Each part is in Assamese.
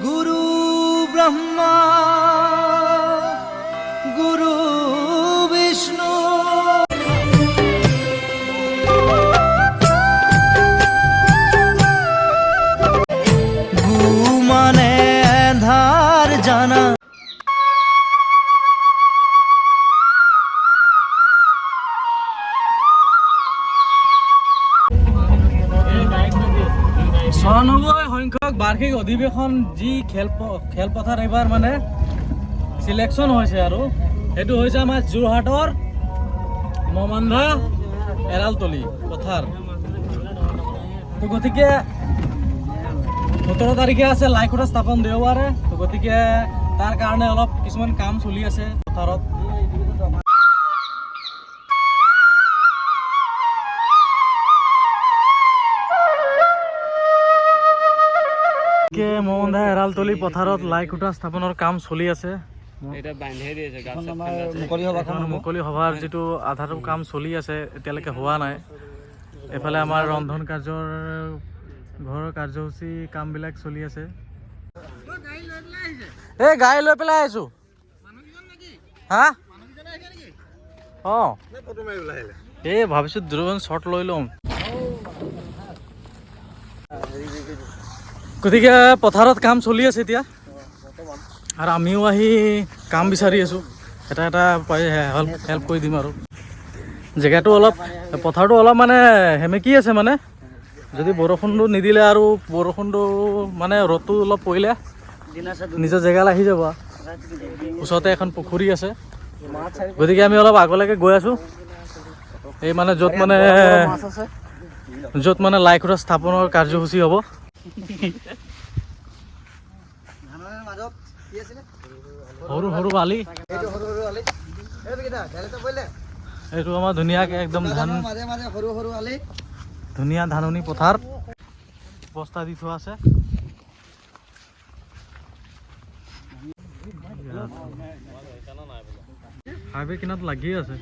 গুৰু ব্ৰহ্মা গুৰু বিষ্ণু গু মানে ধাৰ জানা সংখ্যক বাৰ্ষিক অধিৱেশন যি খেলপথাৰ এইবাৰ মানে সিলেকশ্যন হৈছে আৰু সেইটো হৈছে আমাৰ যোৰহাটৰ মমান্ধা এৰালতলি পথাৰ। তো গতিকে 17 তাৰিখে আছে লাইখুটা স্থাপন দেওবাৰে। তো গতিকে তাৰ কাৰণে অলপ কিছুমান কাম চলি আছে পথাৰত। মমান্ধা এৰালতলি পথাৰত লাইখুটা স্থাপনৰ কাম চলি আছে। মুকলি সভাৰ যিটো আধাটো কাম চলি আছে এতিয়ালৈকে হোৱা নাই। এফালে আমাৰ ৰন্ধন কাৰ্যৰ ঘৰৰ কাৰ্যসূচী কামবিলাক চলি আছে। এই গাড়ী লৈ পেলাই আহিছো। হা অঁ এই ভাবিছো দুজন শ্বট লৈ ল'ম। গতিকে পথাৰত কাম চলি আছে এতিয়া আৰু আমিও আহি কাম বিচাৰি আছোঁ। এটা হেল্প কৰি দিম আৰু জেগাটো অলপ পথাৰটো অলপ মানে সেমেকি আছে। মানে যদি বৰষুণটো নিদিলে আৰু বৰষুণটো মানে ৰ'দটো অলপ পৰিলে নিজৰ জেগালৈ আহি যাব। ওচৰতে এখন পুখুৰী আছে। গতিকে আমি অলপ আগলৈকে গৈ আছোঁ। এই মানে য'ত মানে লাইখুটা স্থাপনৰ কাৰ্যসূচী হ'ব। সৰু সৰু আলি এইটো আমাৰ ধুনীয়াকে একদম ধুনীয়া ধাননি পথাৰ বস্তা দি থোৱা আছে। হাইৱে কিনাৰত লাগি আছে।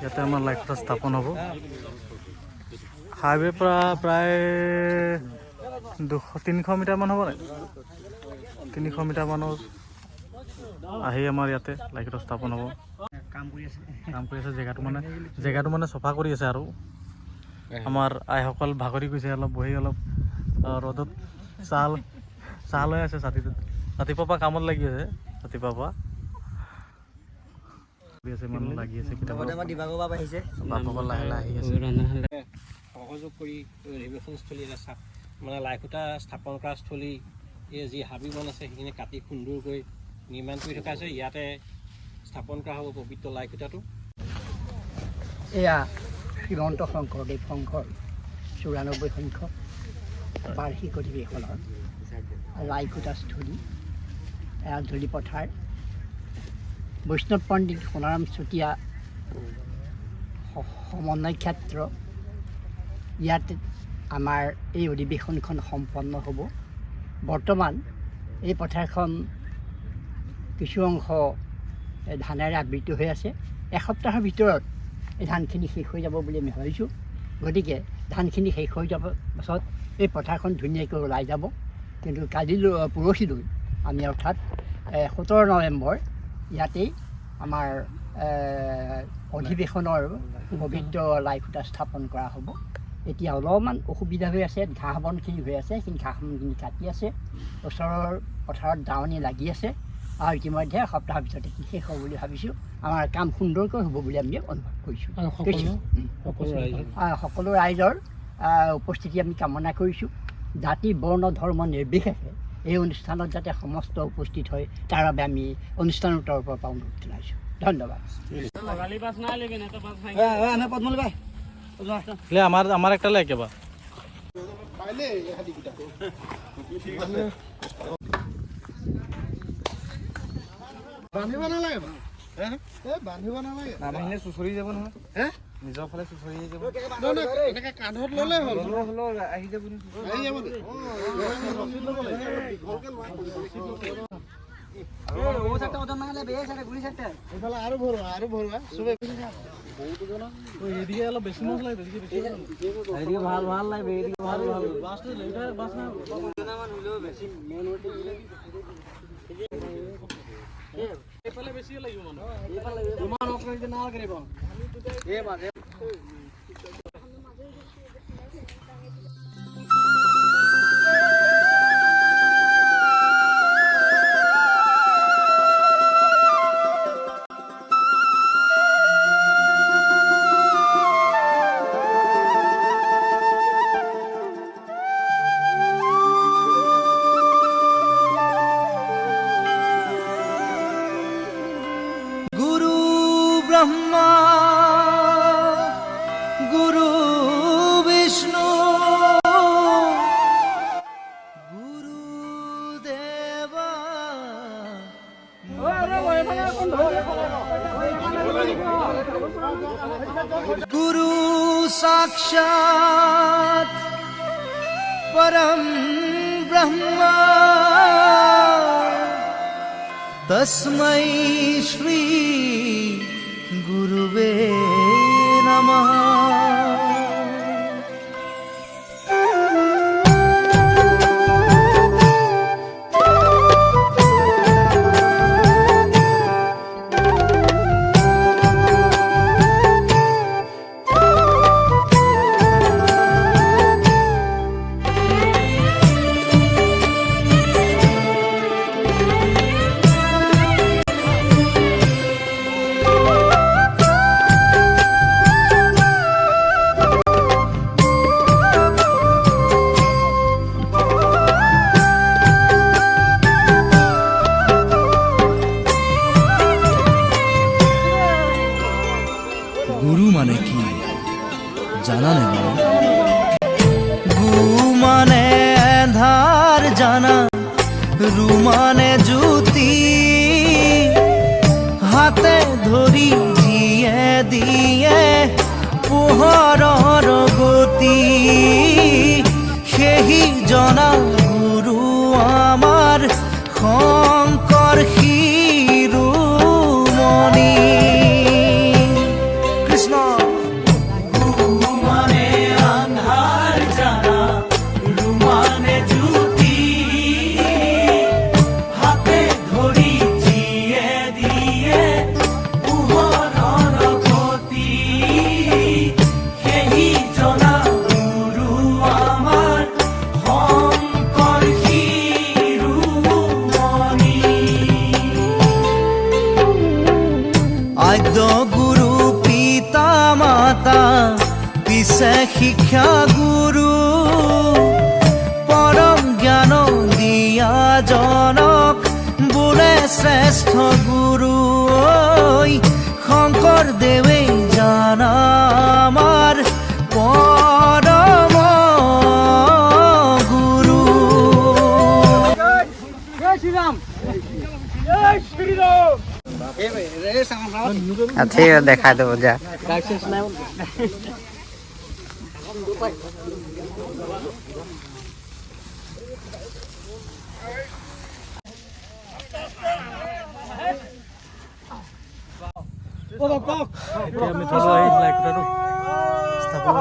ইয়াতে আমাৰ লাইখুটা স্থাপন হ'ব। হাইৱে পৰা প্ৰায় 300 মিটাৰমান হ'ব নাই, 300 মিটাৰমানৰ আহি আমাৰ ইয়াতে লাইখুটা স্থাপন হ'ব। কাম কৰি আছে জেগাটো মানে চফা কৰি আছে আৰু আমাৰ আইসকল ভাগৰি গৈছে। অলপ বহি অলপ ৰ'দত চাহ লৈ আছে। ৰাতিপুৱাৰ পৰা কামত লাগি আছে। ৰাতিপুৱাৰ পৰা মানুহ লাগি আছে। বাপসকল লাহে লাহে আহি আছে। সহযোগ কৰি অধিৱেশনস্থলী মানে লাইখুটা স্থাপন কৰা স্থলী এই যি হাবি বন আছে সেইখিনি কাটি সুন্দৰকৈ নিৰ্মাণ কৰি থকা আছে। ইয়াতে স্থাপন কৰা হ'ব পবিত্ৰ লাইখুটাটো। এয়া শ্ৰীমন্ত শংকৰদেৱ সংঘৰ 94 সংখ্যক বাৰ্ষিক অধিৱেশনৰ লাইখুটা স্থলী এৰালতলি পথাৰ বৈষ্ণৱ পণ্ডিত সোণাৰাম চুতীয়া সমন্বয় ক্ষেত্ৰ। ইয়াত আমাৰ এই অধিৱেশনখন সম্পন্ন হ'ব। বৰ্তমান এই পথাৰখন কিছু অংশ ধানেৰে আবৃত হৈ আছে। এসপ্তাহৰ ভিতৰত এই ধানখিনি শেষ হৈ যাব বুলি আমি ভাবিছোঁ। গতিকে ধানখিনি শেষ হৈ যাব পাছত এই পথাৰখন ধুনীয়াকৈ ওলাই যাব। কিন্তু কালিলৈ পৰহিলৈ আমি অৰ্থাৎ 17 নৱেম্বৰ ইয়াতেই আমাৰ অধিৱেশনৰ পবিত্ৰ লাইখুটা স্থাপন কৰা হ'ব। এতিয়া অলপমান অসুবিধা হৈ আছে। ঘাঁহ বনখিনি হৈ আছে। সেইখিনি ঘাঁহ বনখিনি কাটি আছে। ওচৰৰ পথাৰত দাৱনি লাগি আছে আৰু ইতিমধ্যে এসপ্তাহৰ ভিতৰতে শেষ হ'ব বুলি ভাবিছোঁ। আমাৰ কাম সুন্দৰকৈ হ'ব বুলি আমি অনুভৱ কৰিছোঁ। সকলো ৰাইজৰ উপস্থিতি আমি কামনা কৰিছোঁ। জাতি বৰ্ণ ধৰ্ম নিৰ্বিশেষে এই অনুষ্ঠানত যাতে সমস্ত উপস্থিত হয় তাৰ বাবে আমি অনুষ্ঠানৰ তৰফৰ পৰা অনুৰোধ জনাইছোঁ। ধন্যবাদ। আমাৰ একটা লাগে বা বান্ধিব নালাগে বান্ধিব নালাগে নাবান্ধিলে চুচৰি যাব নহয়। নিজৰ ফালে চুচৰি যাব। এনেকৈ কান্ধত ল'লে হ'ল আহি যাব এইফালে আৰু ভৰোৱা চবে এদিকে অলপ বেছি মাছ লাগে ভাল ভাল লাগে এদিকে ভাল ভাল বাছটো লেটাৰ বাছ না এইফালে বেছি লাগিব মানে এইফালে ইমান অপৰাধ না কৰিব এই বাজে ब्रह्मा गुरु विष्णु गुरुदेवा गुरु साक्षात् परम ब्रह्मा तस्मै श्री गुरुवे नमः। गुरु माने की जाना नहीं गु माने धार जाना रु माने जुती हाथे धरी जिए दिए पोहरर गति सेही जना गुरु आमार शंकर शिरोमणि आद्य गुरु पिता माता पिछे शिक्षा गुरु परम ज्ञान दिया जनक बोले श्रेष्ठ गुरु शंकर देवे जाना आमार परम गुरु। अच्छी देखा दो जा আমি থলো এই লাইকটাটো স্থাপন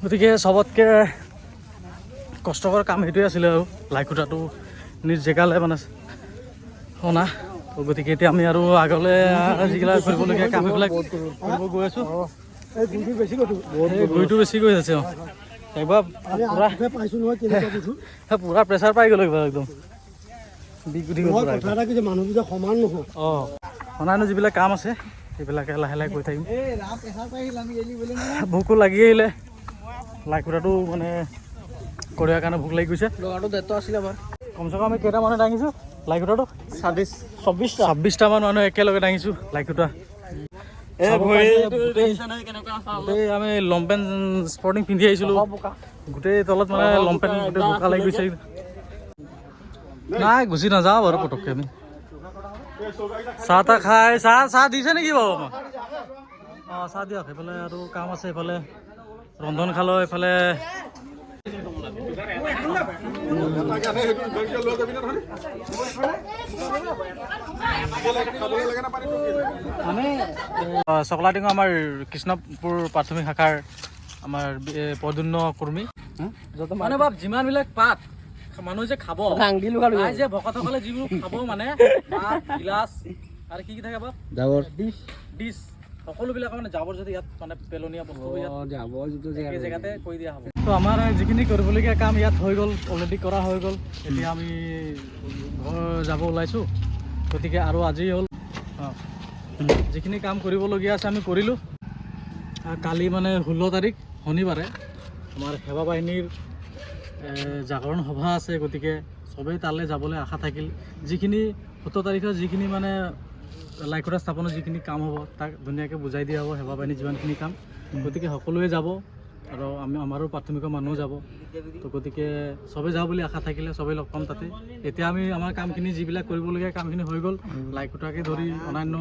গতিকে সবতকে কষ্টকৰ কাম সেইটোৱে আছিলে আৰু লাই খুঁটাটো নিজ জেগালৈ মানে অনা তো গতিকে এতিয়া আমি আৰু আগলৈ যিবিলাক কৰিবলগীয়া কাম সেইবিলাক কৰিব গৈ আছোঁ গুৰিটো বেছি গৈ আছে অঁ একবাৰ পূৰা প্ৰেছাৰ পাই গ'লো একবাৰ একদম অঁ অনান্য যিবিলাক কাম আছে সেইবিলাকে লাহে লাহে কৰি থাকিম ভোকো লাগি আহিলে লাই খুঁটাটো মানে কৰিয়াৰ কাৰণে ভোক লাগি গৈছে লগাটো দায়িত্ব আছিলে আমাৰ কমচে কম আমি কেইটা মানুহে দাঙিছোঁ লাই খুঁটাটো 26টা মান মানুহ একেলগে দাঙিছোঁ লাই খুঁটা আমি লংপেণ্ট স্পৰ্টিং পিন্ধি আহিছিলোঁ গোটেই তলত মানে লংপেণ্ট গোটেই বোকা লাগি গৈছে নাই গুচি নাযাওঁ বাৰু পটককৈ আমি চাহ তাহ খাই চাহ দিছে নেকি বাৰু আমাক অঁ চাহ দিয়ক সেইফালে আৰু কাম আছে এইফালে ৰন্ধন খালো এইফালে চকলাটিঙৰ আমাৰ কৃষ্ণপুৰ প্ৰাথমিক শাখাৰ আমাৰ পদুন্ন কৰ্মী মানে বাপ যিমানবিলাক পাত মানুহে যে খাব যে ভকতসকলে যিবোৰ খাব মানে পাত গিলাচ আৰু কি থাকে বাপ ডিছ সকলোবিলাক মানে জাবৰ যদি ইয়াত মানে পেলনীয়া বস্তু এই জেগাতে কৰি দিয়া হ'ব। তো আমাৰ যিখিনি কৰিবলগীয়া কাম ইয়াত হৈ গ'ল, অলৰেডি কৰা হৈ গ'ল। এতিয়া আমি ঘৰ যাব ওলাইছোঁ, গতিকে আৰু আজি হ'ল যিখিনি কাম কৰিবলগীয়া আছে আমি কৰিলোঁ। কালি মানে 16 তাৰিখ শনিবাৰে আমাৰ সেৱা বাহিনীৰ জাগৰণ সভা আছে, গতিকে চবেই তালৈ যাবলৈ আশা থাকিল। যিখিনি 17 তাৰিখৰ যিখিনি মানে লাইখুটা স্থাপনৰ যিখিনি কাম হ'ব তাক ধুনীয়াকৈ বুজাই দিয়া হ'ব, সেৱা বাহিনীৰ যিমানখিনি কাম, গতিকে সকলোৱে যাব আৰু আমাৰো প্ৰাথমিকৰ মানুহ যাব। তো গতিকে চবেই যাওঁ বুলি আশা থাকিলে চবেই লগ পাম তাতে। এতিয়া আমি আমাৰ কামখিনি যিবিলাক কৰিবলগীয়া কামখিনি হৈ গ'ল, লাইখুটাকে ধৰি অন্যান্য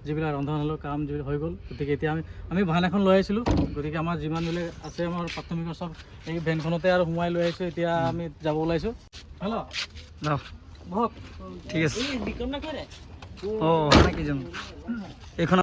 যিবিলাক ৰন্ধনশালৰ কাম যিবিলাক হৈ গ'ল। গতিকে এতিয়া আমি ভান এখন লৈ আহিছিলোঁ, গতিকে আমাৰ যিমানবিলাক আছে আমাৰ প্ৰাথমিকৰ চব এই ভেনখনতে আৰু সোমাই লৈ আহিছোঁ। এতিয়া আমি যাব ওলাইছোঁ। হেল্ল' বহক, ঠিক আছে। অঁ, এইখন